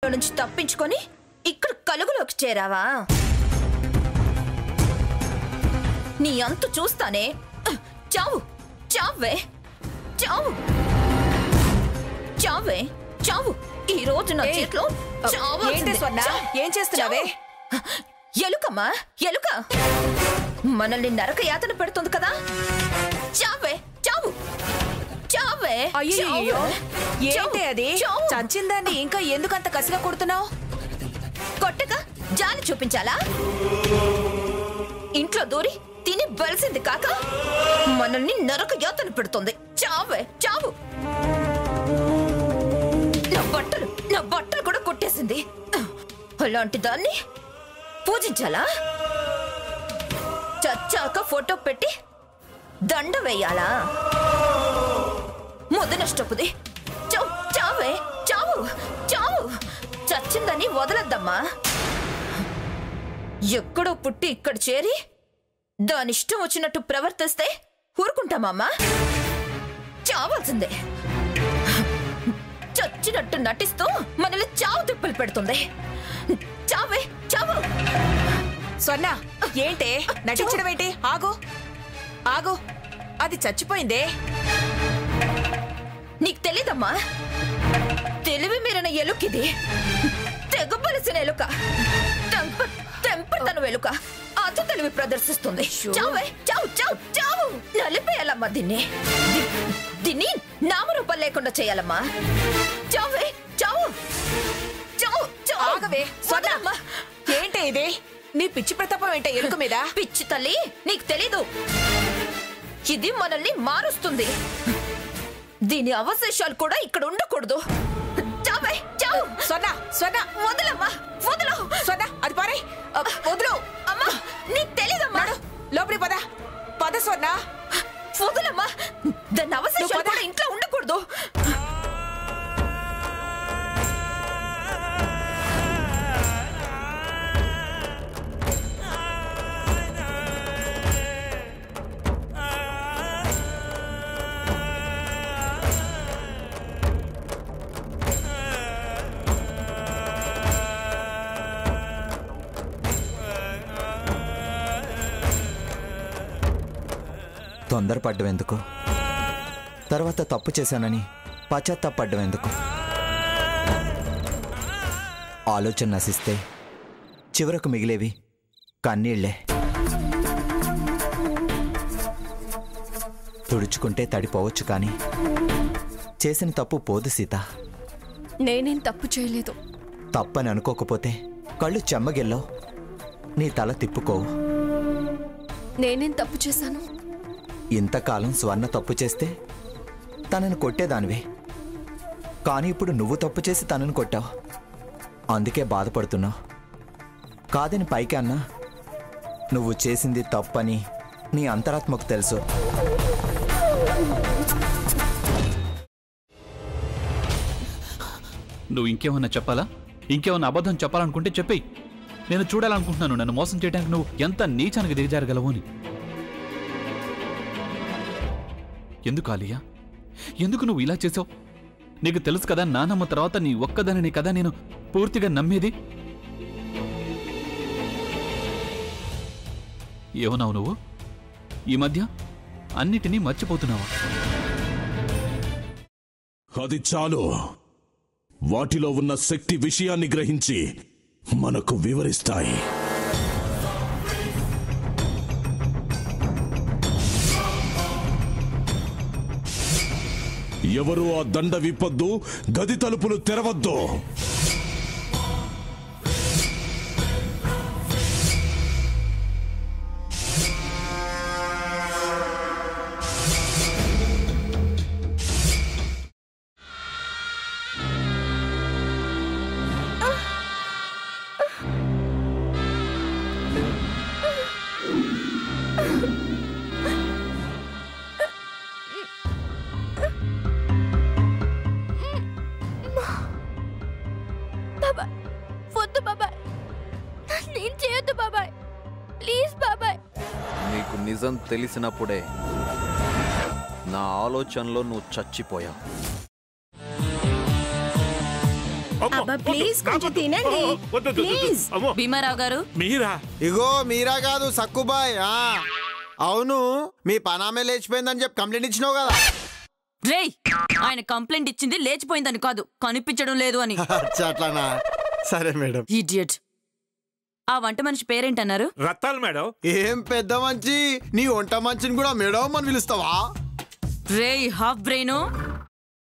నుంచి తప్పించుకొని ఇక్కడ కలుగులోకి చేరావా? నీ అంతు చూస్తానే. చావు చావే చావు చావే చావు. ఈ రోజు నా చేతిలో ఏం చేస్తున్నావే? ఎలుకమ్మా ఎలుక మనల్ని నరక యాతన పెడుతుంది కదా. చావే చావు చావే. అయ్యో ఏంటి అది? చచ్చిందాన్ని ఇంకా ఎందుకంత కసిగా కొడుతున్నావు? కొట్టక జాలి చూపించాలా? ఇంట్లో దూరి తిని బలిసింది కాక మనల్ని నరక యాతన పెడుతుంది. చావే చావు. నా బట్టలు కూడా కొట్టేసింది. అలాంటి దాన్ని పూజించాలా? చచ్చాక ఫోటో పెట్టి దండ వేయాలా? ముద్ద నష్టపుది. చావే చావు చావు. చచ్చిందని వదలద్దమ్మా. ఎక్కడో పుట్టి ఇక్కడ చేరి దానిష్టం వచ్చినట్టు ప్రవర్తిస్తే ఊరుకుంటామమ్మా? చావాల్సిందే. చచ్చినట్టు నటిస్తూ మనల్ని చావు తిప్పలు పెడుతుంది. చావే చావు. స్వర్ణ ఏంటే నటించడం ఏంటి? ఆగు ఆగు, అది చచ్చిపోయిందే. నీకు తెలీదమ్మా? తెలివి మీరిన ఎలుకిది. తెగబలిసిన ఎలుక, తెంపతను ఎలుక అతి తెలివి ప్రదర్శిస్తుంది. చావే చావు చావు చావు. నలిపేయాలమ్మా దీన్ని నామరూపం లేకుండా చేయాలమ్మా. చావే చావు చావు చావు. ఆగవే స్వర్ణ, ఏంటే ఇది? నీ పిచ్చి ప్రతాపం ఏంటే ఎలుక మీద? పిచ్చి తల్లి, నీకు తెలీదు. ఇది మనల్ని మారుస్తుంది. దీని అవశేషాలు కూడా ఇక్కడ ఉండకూడదు. చావే చావు. స్వర్ణ స్వర్ణ వదలమ్మా వదలు. స్వర్ణ అది పారే, వదులు. అమ్మా నీకు తెలీదమ్మా. లోపలి పద పద స్వర్ణ. వదలమ్మా. దాని అవశేషాలు కూడా ఇంట్లో ఉండకూడదు. తొందరపడ్డం ఎందుకు? తర్వాత తప్పు చేశానని పశ్చాత్తాపడ్డం ఎందుకు? ఆలోచన నశిస్తే చివరకు మిగిలేవి కన్నీళ్లే. తుడుచుకుంటే తడిపోవచ్చు, కానీ చేసిన తప్పు పోదు సీత. నేనేం తప్పు చేయలేదు. తప్పని అనుకోకపోతే కళ్ళు చెమ్మగిల్లో నీ తల తిప్పుకోవు. నేనేం తప్పు చేశాను? ఇంతకాలం స్వర్ణ తప్పు చేస్తే తనను కొట్టేదానివే, కానీ ఇప్పుడు నువ్వు తప్పు చేసి తనను కొట్టావు. అందుకే బాధపడుతున్నావు. కాదని పైకి అన్నా నువ్వు చేసింది తప్పని నీ అంతరాత్మకు తెలుసు. నువ్వు ఇంకేమన్నా చెప్పాలా? ఇంకేమన్నా అబద్ధం చెప్పాలనుకుంటే చెప్పేయి. నేను చూడాలనుకుంటున్నాను నన్ను మోసం చేయడానికి నువ్వు ఎంత నీచానికి దిగజారగలవు అని. ఎందుకు ఆలియా, ఎందుకు నువ్వు ఇలా చేసావు? నీకు తెలుసు కదా నానమ్మ తర్వాత నీ ఒక్కదానిని కదా నేను పూర్తిగా నమ్మేది. ఏమన్నావు నువ్వు? ఈ మధ్య అన్నిటినీ మర్చిపోతున్నావా? అది చాలు. వాటిలో ఉన్న శక్తి విషయాన్ని గ్రహించి మనకు వివరిస్తాయి. ఎవరు ఆ దండ విప్పొద్దు, గది తలుపులు తెరవద్దు. నిజం తెలిసినప్పుడే నా ఆలోచనలో నువ్వు చచ్చిపోయావు. అబ్బా ప్లీజ్ కొంచెం తినండి ప్లీజ్. భీమారావు గారు మీరా? ఇగో మీరా కాదు సక్కుబాయ్. అవును, మీ పనామే లేచిపోయిందని చెప్పి కంప్లైంట్ ఇచ్చినావు కదా. రేయ్, ఆయన కంప్లైంట్ ఇచ్చింది లేచిపోయిందని కాదు, కనిపించడం లేదు అని. అట్లానా? సరే మేడం. ఇడియట్. ఆ వంట మనిషి పేరేంటన్నారు? రత్తాలు మేడం. ఏం పెద్ద మంచి, నీ వంట మంచిని కూడా మేడం అని పిలుస్తావా? రేయ్ హాఫ్ బ్రెయిన్,